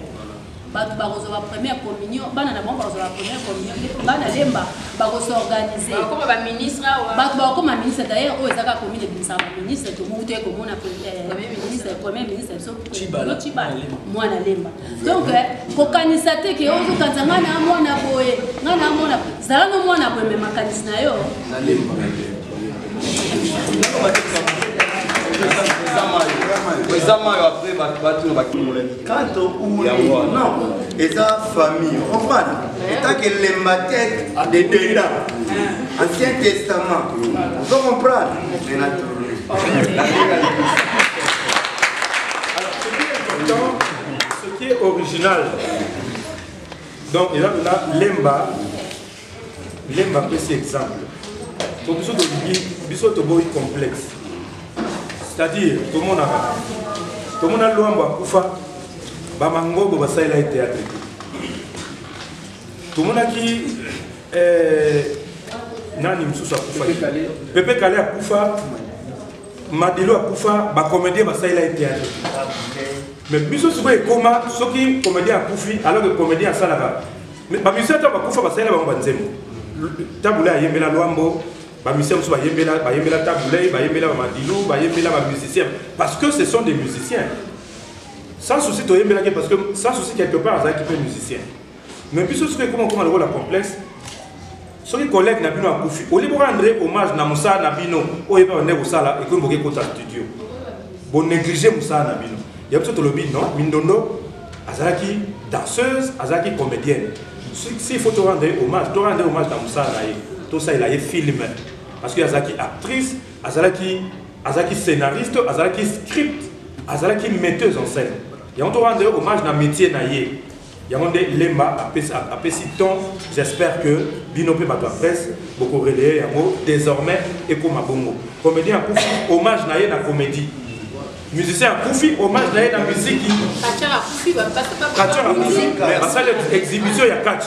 bato bakozwa ba première communion bana na bango bakozwa ba première communion bana lemba bakosorganize bakoma ba ministre bato bakoma ministre d'ailleurs oyo ezaka commune ebimisa ba ministre to mutu ekomona premier ministre so chibala mwana lemba donc kokanisa te ke ozokanisa nga na mwana boye nga na mwana zala no mwana boye me makanisi na yo na lemba quand non et sa famille comprendre tant que les matèques de dedans Ancien Testament vous comprendre ce qui est original donc et là lemba peut ser exemple pour biso to boy complexe. C'est-à-dire, tout le monde a l'ouambo à Koufa, Bamango, Basaïla et théâtre. Tout le monde a qui Nani Moussou à Koufa, Pepe Kalé à Koufa, Madilo à Koufa, Bacomédien, Basaïla et théâtre. Mais Bissou Souba et Koma, ceux qui comédien à Koufi, alors que comédien à Salava. Mais Babissou à Koufa, Basaïla Bambanzem. Taboula à Yemela Luambo. Parce que ce sont des musiciens. Sans souci, parce que sans souci quelque part, ça équipe musicien. Mais puis ce que comment le rôle complexe, ceux qui collègues Nabino à Koufi, au lieu de rendre hommage à Moussa Nabino, au lieu de rendre Moussa et comme vous écoutez studio, bon négliger Moussa Nabino. Il y a peut-être le lobby non, Mindondo, Azaki danseuse, Azaki comédienne. S'il faut te rendre hommage à Moussa Naï. Tout ça, il a film. Parce qu'il y a Azaki actrice, Azaki scénariste, Azaki script, Azaki metteuse en scène. Et on te rend hommage dans le métier naïe. Il y a un lemba à Pessiton. J'espère que Binopé Bato Presse, beaucoup relayé, désormais, et comme à Bongo. Comédien à Koufi, hommage naïe dans la comédie. Musicien à Koufi, hommage naïe dans la musique. Exhibition, il y a catch.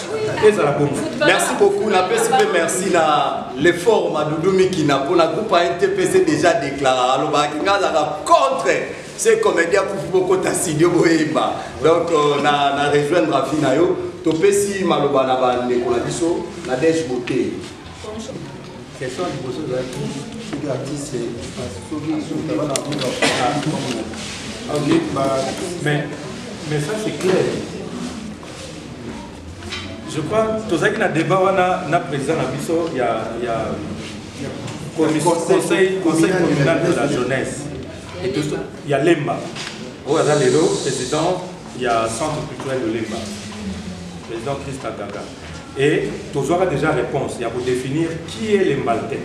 Merci beaucoup. Merci l'effort Madoudoumi qui n'a pour la groupe NTPC déjà déclaré. Alors, contre ces comédiens pour beaucoup d'assidio bohemba. Donc, on a rejoindre Rafinayo. Topesi Maloba na Nekolabiso, la Dèche Beauté. Question du bosso de l'artiste, mais ça c'est clair. Je crois que tous les débats na président Abisso, il y a conseil communal de la jeunesse. Et tout ça, il y a Lemba. Au Azalero, président, il y a centre culturel de Lemba. Président Christa Gaga. Et tous aura déjà réponse. Il y a pour définir qui est Lembaltais.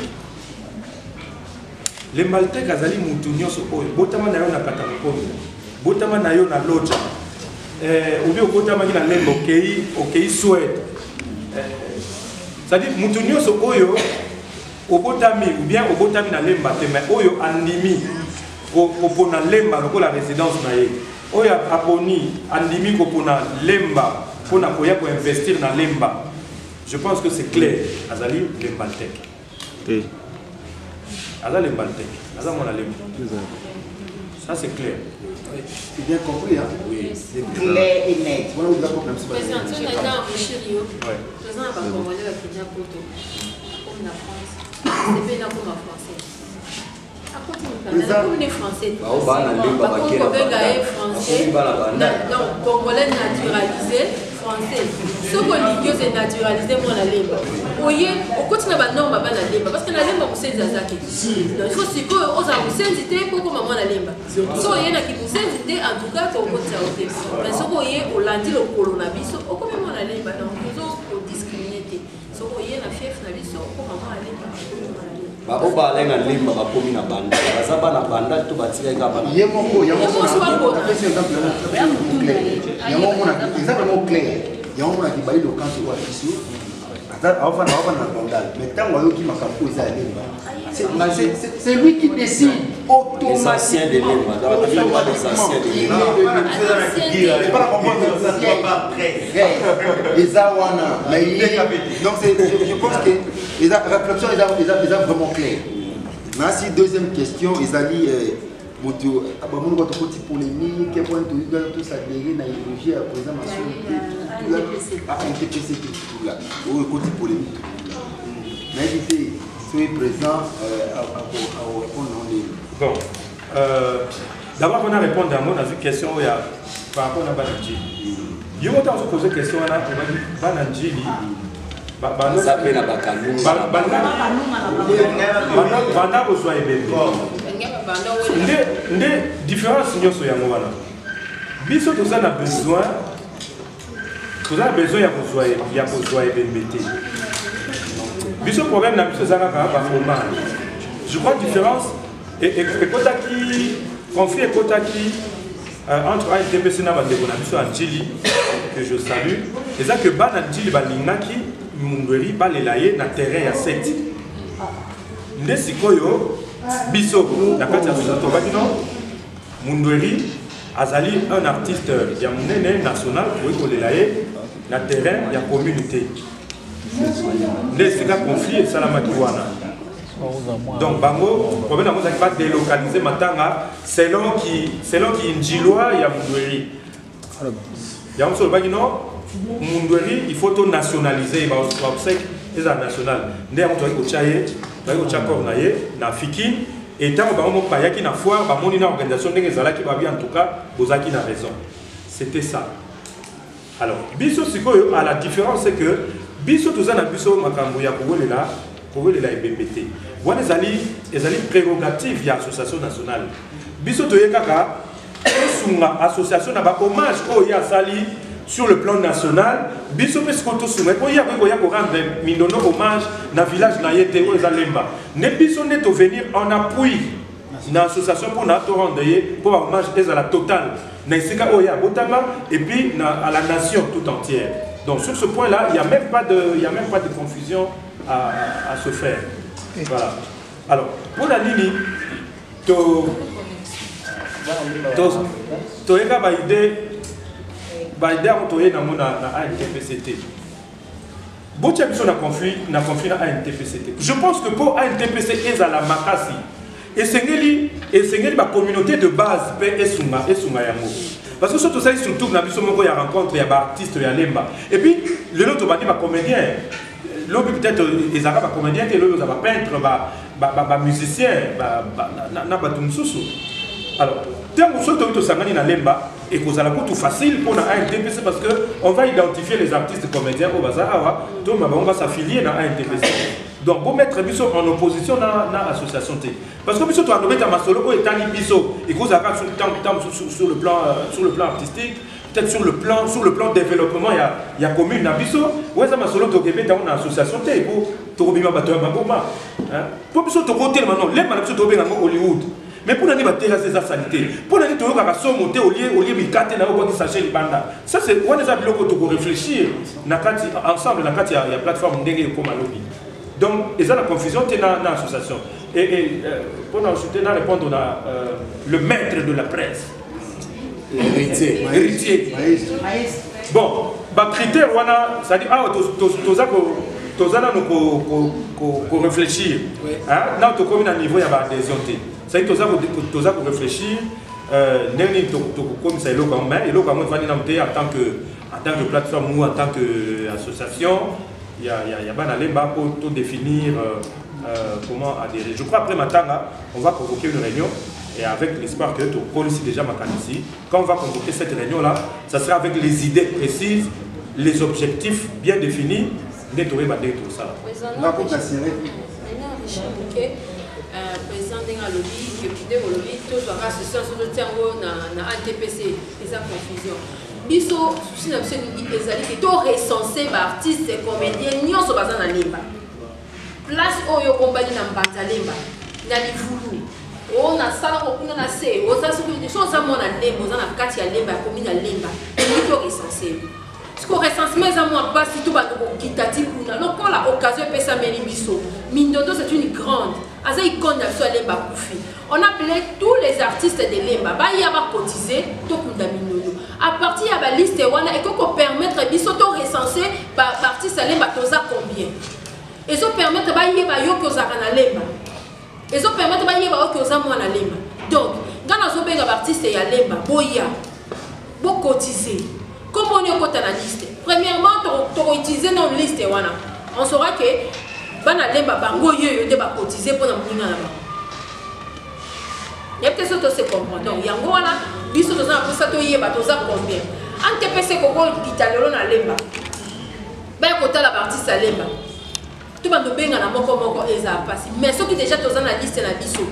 les Maltais Kazali Moutounios, Botama na yo na Katakomi, Botama na yo na Loja, ou bien Botama na Lemba, ok, Suède. C'est-à-dire Moutounios Oyo, Obotami, ou bien Obotami na Lemba, mais Oyo Andimi, pour na Lemba, la résidence na ye. Oyo Aponi, Andimi, pour na Lemba, pour investir na Lemba. Je pense que c'est clair. Azali Lembaltek. Azali Lembaltek. Azali Lembaltek. Ça c'est clair. C'est bien compris, hein? Oui. C'est clair et net. Voilà où vous avez compris. Président, tu as été en Chirio. Président, il va commander la Kenya Poto. Comme la France. C'est bien comme la français. Comme les Français. Donc, Congolais naturalisé. Français. Ce qu'on dit c'est naturalisé moi la lemba. Oye, au continue ba norme ba la lemba parce que la lemba vous sait zazaki. Donc il faut que aux a vous sensité pour comment la lemba. So oye na ki vous sensité en tout cas au côté au début. Mais ce qu'on oye au lundi le coronavirus au comment la lemba donc nous on discriminer. So oye na fief na biso comment la lemba. Babo ba lenga lemba ba komi na banda. Bazaba na banda to batika ka banda. Yemoko exactement clair. Il y a un moment qui va le camp sur la fissure. C'est lui qui décide automatiquement. Les anciens de l'Emba. Les Awana. Donc je pense que les réflexions sont vraiment claires. Merci. Deuxième question, Isali. Moto abamoni kwa tokoti polémique point tout ça derrière na idéologie à président national à NTPC tout là au côté polémique mais il c'est présent à répondre bon d'abord on a répondu à mon avis question il y a par rapport à Bananji il y a autant se poser question là Bananji ça fait la bakalou banda besoin bébé les différences nyonso ya ngwana biso toza na besoin ya kozwa ebembete biso problème na biso ezaka kaka bafromage je crois différence ekotaki conflit ekotaki entre ANTPC na bandeko na biso ya Njili que je salue eza que bana Njili balingaki Mundweri balela ye na terrain ya 7 nde sikoyo biso na kati ya sosato bakino Mundweri azali un artiste ya munene national pour kolela ye na terrain ya communauté nde sika conflit esalamaki wana donc bango problème yango ezalaki badélocaliser matanga selon ki njilwa ya Mundweri yango so olobaki no Mundweri il faut to nationaliser baobsèque eza national nde yango toyaki kotya ye toyaki kotya corps na ye na fiki et ntango bango moko bayaki na foire bamoni na organisation ndenge ezalaki babi en tout cas bozalaki na raison c'était ça. Alors biso sikoyo à la différence c'est que biso toza na biso makambo ya kowelela ebembete wana ezali prérogative ya association nationale biso toye kaka tosunga association na ba hommage oyo ya sali sur le plan national biso pe sikoto sunga ko ya ko rendre mindono hommage na village na yete oyo za Lemba ne biso ne to venir en appui na association pour na to rendre pour hommage à la totale na isika oyo ya botama et puis à la nation tout entière. Donc sur ce point là il y a même pas de confusion à se faire. Voilà. Alors pour la ligne to eka ba idée na mona na ANTPCT. Botia biso na conflit na ANTPCT. Je pense que pour ANTPC ezala makasi esengeli ba communauté de base pe esunga yango. Parce que surtout ça surtout na biso moko ya rencontre ya ba artiste ya Lemba. Et puis le autre bandi ba comédien. L'autre peut-être les arabes ba comédien et l'autre ba peintre ba musicien na ba tumsusu. Alors, tant que nous sommes na Lemba et que ça la coûte facile pour la ANTPC parce que on va identifier les artistes comédiens au bazar, donc on va s'affilier à ANTPC. Donc pour mettre biso en opposition à l'association T. Parce que biso tu as nommé ta masolo et tani biso et que ça sur le plan artistique, peut-être sur le plan développement il y a commune na biso, ouais ça masolo to kebe dans une association T pour to bima bato ya maboma. Pour biso to côté maintenant, les malades to benga Hollywood. Mais pour n'aller battre ces sanité, pour n'aller to yoka so monter au lieu mikate na ko sachet libanda. Ça c'est on les a bloqué to réfléchir na kati ensemble na kati ya plateforme ndenge comme lobby. Donc ils ont la confusion dans l'association. Et pour nous répondre à le maître de la presse. Héritier. Bon, bah critère wana, c'est-à-dire nous réfléchir. Hein, là tu comme un niveau il y a adhésion. C'est-à-dire toza ko réfléchir ndenge comme ça eloko mais eloko moi fani na mté en tant que plateforme ou en tant que association, il y a ban lemba pour définir comment adhérer. Je crois après matin on va convoquer une réunion. Et avec l'espoir que tu connais déjà ma ici, quand on va convoquer cette réunion-là, ça sera avec les idées précises, les objectifs bien définis, nettoyer tout ça. Président Dengaloli, qui est lobby, tout doit associer sur le terreau dans ANTPC, et sa confusion. Biso, si nous avons dit que recensé par artistes et comédiens, nous sommes basés dans Limba. Place où il y a compagnie dans Banzalemba, dans les Voulou. On a ça, on a assez. On a des choses à mon lemba, on a quatre à lemba, commune à lemba. Il faut recenser. Ce qu'on recense, mais à moi, pas si tout va nous quitter. Donc, quand l'occasion peut s'amener biso, Mindondo c'est une grande. Asa icône sur lemba koufi. On appelait tous les artistes de lemba. Bah, il y a pas cotisé, tout kunda Mindondo. À partir de la liste, on a qu'on permettre biso de recenser par artiste lemba toza combien. Et ça permettre bah il y a yo que ça na lemba. Et ça permet de faire que ça moi la lemba. Donc, quand on a un artiste et a lemba, boya, bo cotiser. Comme on est au côté de la liste. Premièrement, tu as utilisé dans la liste. On saura que bana lemba bango yo de ba cotiser pour na muna na ba. Et peut-être que c'est comprendre. Donc, yango wana biso to za pour ça to yeba to za combien. ANTPC ko ko kitalelo na lemba. Ba ko ta la partie sa lemba. Tout le monde a passé. Mais ceux qui déjà sont dans la liste, c'est la biso.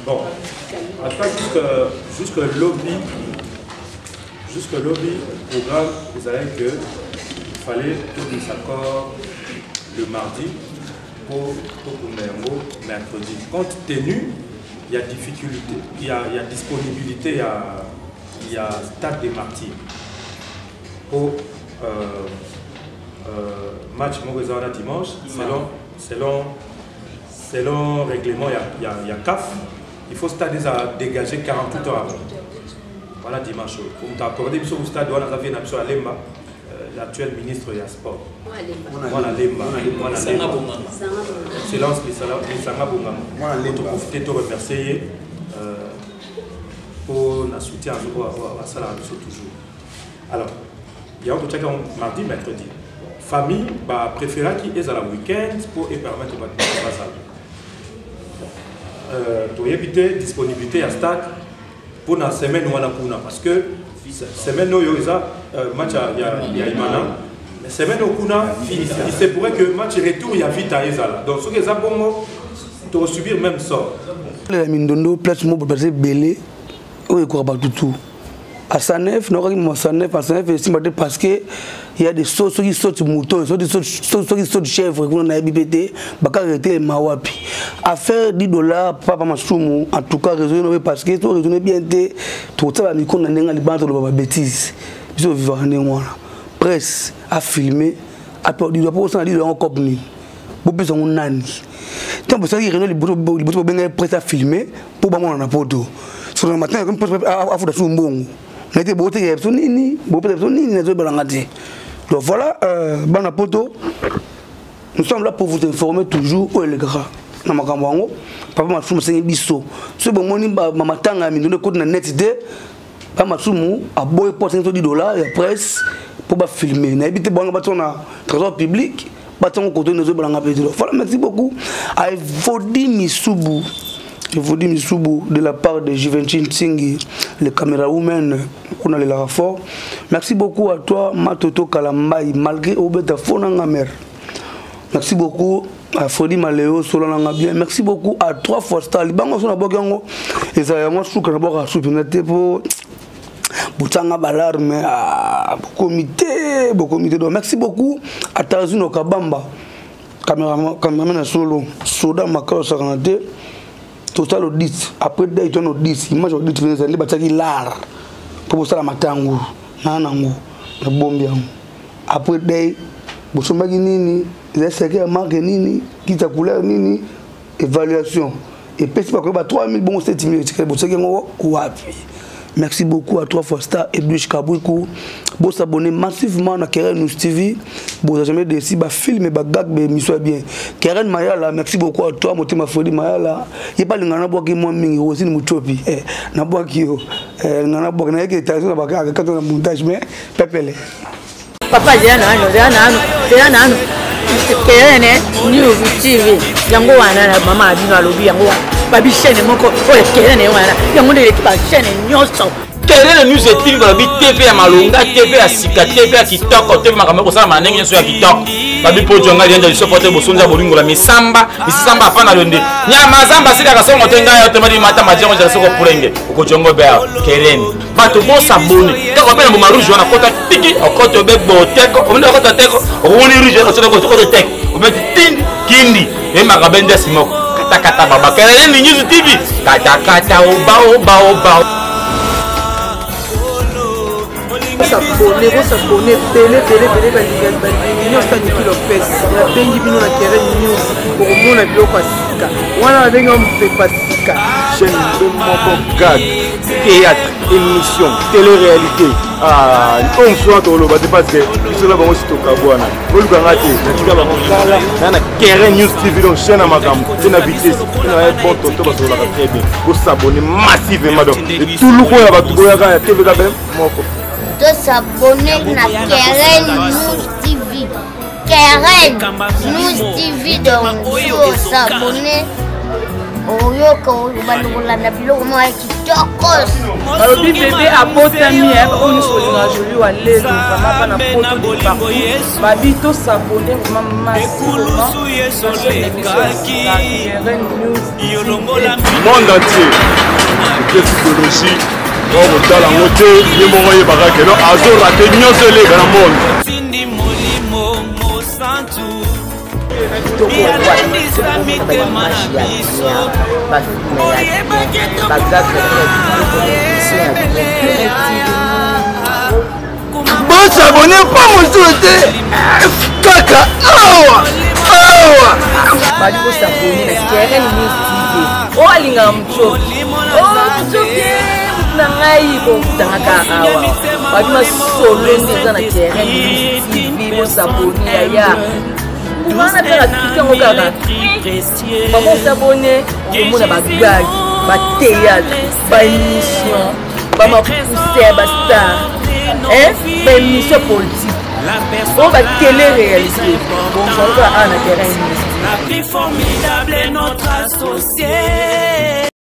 Bon, jusque lobby, programme, vous savez qu'il fallait tous les accords le mardi pour mercredi. Compte tenu, il y a difficulté, il y a disponibilité, il y a stade des martyrs. Pour match Morizana dimanche, selon règlement, il y a CAF, il faut stade à dégager 48 heures avant. Voilà dimanche. Comme tu as accordé au stade, on a fait à Lemba, l'actuel ministre de sport. Voilà Lemba. Excellence, les Sanga Bongam. Pour profiter de remercier pour le soutien à ça toujours. Alors, il y a un autre mardi, mercredi. Famille préférée qui est à la week-end pour permettre de faire ça. Pour éviter disponibilité à stade pour la semaine où on a parce que semaine où il y a match il y a Imana la semaine où on a il se pourrait que match retour il y a vite à Ezala donc ce que ça bon tu subir même sort. La Mindondo place mo pour passer belé ou quoi pas tout. À Sanef, nous avons Sanef, parce qu'il y a des sauts qui sautent moutons, qui sautent chèvres, qui ont BPT, qui ont mawapi. Affaire $10, papa Massoumou, en tout cas, raisonner parce que tu raisonnes bien, tout ça va me condamner à la bêtise. Je vais vivre en moi. Presse à filmer, à toi, il doit pas s'en dire en copie. Vous pouvez en nani. Tant que ça, il y a des bouteilles bien prêtes à filmer pour moi en photo. Sur le matin, comme pour faire un bon. Donc voilà, nous sommes là pour vous informer toujours où est le gras. Papa Massoumou c'est biso. Ce bon moni mama tanga mi donne code na net idée. Papa Massoumou a boy pour $5 et presse pour ba filmer. Na habité bon ba tona trésor public, ba ton côté nous balanga pédalo. Voilà, merci beaucoup. À Vodi Misubu. Je vous dis Misubu de la part de Juventus Tsingi, le camérawoman qu'on a les fort. Merci beaucoup à toi, Matoto Kalambai, malgré Obeta Fonanga Mer. Merci beaucoup à Fodi Maléo, Solana bien. Merci beaucoup à 3 fois Star. Bango sona bogango. Et ça moi je trouve que soutenir pour Boutanga Balarme à comité. Donc merci beaucoup à Tazuno Kabamba. cameraman à solo, soda makaro saranate, total au 10. Après day ton au 10, image au 10 tu viens aller bataki l'art. Pour ça la matangu, nanangu, na bombiangu. Après day, bosomaki nini, les secrets marque nini, kita couleur nini, évaluation. Et puis c'est pas que 3000 bon 7000 c'est que bosaki ngo wapi. Merci beaucoup à toi Foster et Bluch Kabouikou. Vous s'abonner massivement à Keren News TV. Vous jamais décidé bah film et bah gag mais mission bien. Keren Mayala, merci beaucoup à toi Motema Fodi Mayala. Il pas l'ingana bois qui moi mingi aussi ni mutopi. Na bois qui ngana bois na que t'as sur la bagarre quand on a montage mais pepele. Papa Diana Keren News TV. Yango wana na mama adina lobi yango. Babi chaîne moko oye Keren wana. Yango de l'équipe chaîne nyonso. Keren News TV babi TV ya malonga TV ya sika TV ya kitoko TV makambo ko sala manenge nso ya kitoko. Babi pojonga lienda lisopote bosonza bolingo la misamba afana londe. Nyama zamba sika ka songo tenga yo temadi mata majengo ja soko pulenge. Ukojongo ba Keren. Bato bo sabone. Kako pena mo rouge wana kota tiki okoto be boteko. Omendo okota teko. Okoni rouge na soko ko teko. Ometi tin kindi. E makabende simoko. Kata baba Keren News TV. Kata oba. S'abonner, télé, Union Staniki Lopez, la bengi bino na Keren News, pour mon avion Pasika. Voilà avec un peu Pasika. Chaîne de mon gag, théâtre, émission, télé-réalité. On soit au loba, parce que nous sommes aussi au Kabouana. Vous le avez Keren News TV, donc chaîne à ma gamme, c'est la vitesse, c'est un bon tonton, parce que vous l'avez très bien. Vous s'abonnez massivement. Et tout le monde va tout le monde, TV Gabem, de s'abonner à Keren News TV. Keren News TV, donc vous s'abonner. Oyoko bandola biloko mo kitokos alobi bébé abotami oni solinga joli wa lelo vraiment bana poto de partout babi to s'abonner vraiment massivement monde entier psychologie on dans la montée ni mo ye baraka no azo raté nyonso le dans le monde Bon s'abonner pas mon souhaité kaka awa bali ko s'abonner na Keren News TV o alinga mchoki na ngai ko tanga awa bali ma solo ndeza na Keren News TV ko s'abonner ya Mana pela cliquer au gars. Maman s'abonner, au monde ba gag, ba théâtre, ba émission, ba ma pousser ba star. Ba émission politique. On va télé-réalité. Bon, on va à la Keren News. La plus formidable est notre associé.